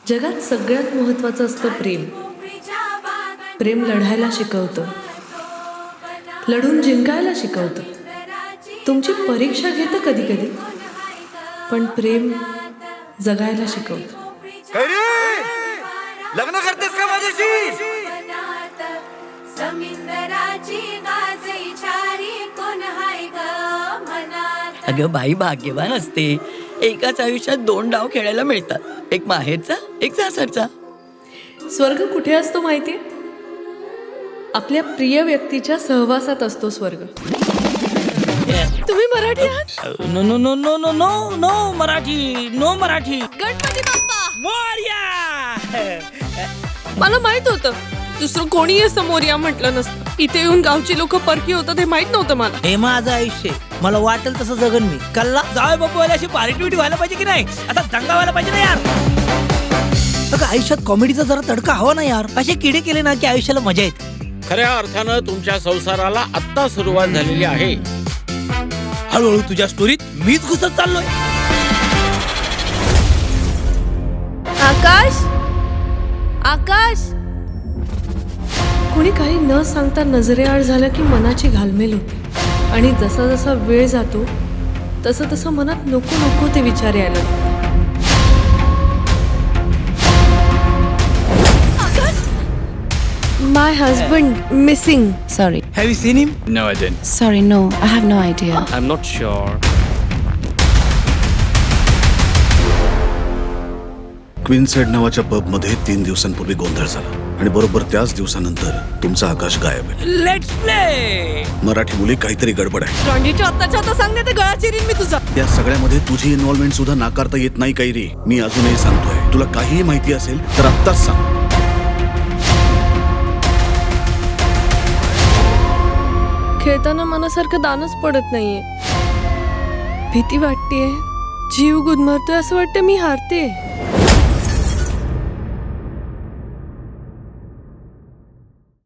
जगात सगळ्यात महत्त्वाचं असतं प्रेम. प्रेम लढायला शिकवतं, लढून जिंकायला शिकवतं. तुमची परीक्षा घेतं कधी कधी, पण प्रेम जगायला शिकवतं. लग्न करतेस का माझ्याशी? अगं बाई भाग्यवान असते. एकाच आयुष्यात 2 डाव खेळायला मिळतात, एक माहेरचा एक सासरचा. स्वर्ग कुठे असतो माहितीये? आपल्या प्रिय व्यक्तीच्या सहवासात असतो स्वर्ग. तुम्ही मराठी आहात? No no no no no no no Marathi, no Marathi. Ganpati Bappa, Morya. मला माहित होतं दुसरं कोणी समोर या म्हटलं नसतं. इथे येऊन गावची लोक परकी होतात हे माहित नव्हतं मला. हे माझं आयुष्य, मला वाटेल तसं जगन मी. कल्ला जावे बापू अशी पार्टी व्हायला पाहिजे की नाही? आता दंगा व्हायला पाहिजे ना यार. अगं आयुष्यात कॉमेडीचा जरा तडका हवा ना यार. असे किडे केले ना की आयुष्याला मजा येते. खऱ्या अर्थानं तुमच्या संसाराला आत्ता सुरुवात झालेली आहे. हळूहळू तुझ्या स्टोरीत मीच घुसत चाललोय. आकाश, आकाश. कुणी काही न सांगता नजरेआड झालं की मनाची घालमेल होते. आणि जसा जसा वेळ जातो तसं तसं मनात नको नको ते विचार यायला लागतात. My husband missing. Sorry. Have you seen him? No, I didn't. Sorry, no. I have no idea. I'm not sure. क्वीन्सेड नावाच्या पबमध्ये 3 दिवसांपूर्वी गोंधळ झाला आणि बरोबर त्याच दिवसानंतर तुमचा आकाश गायब आहे. Let's play. मराठी मुली काहीतरी गडबड आहे. रॉन्डीच्या आत्ताच्या आता सांगते ते गळा चिरीन मी तुझा. या सगळ्यामध्ये तुझी इन्व्हॉल्वमेंट सुद्धा नाकारता येत नाही कैरी. मी अजूनही सांगतोय, तुला काहीही माहिती असेल तर आत्ताच सांग. खेळताना मनासारखं दानच पडत नाहीये. भीती वाटतेय, जीव गुदमरतोय, असं वाटतं मी हारते.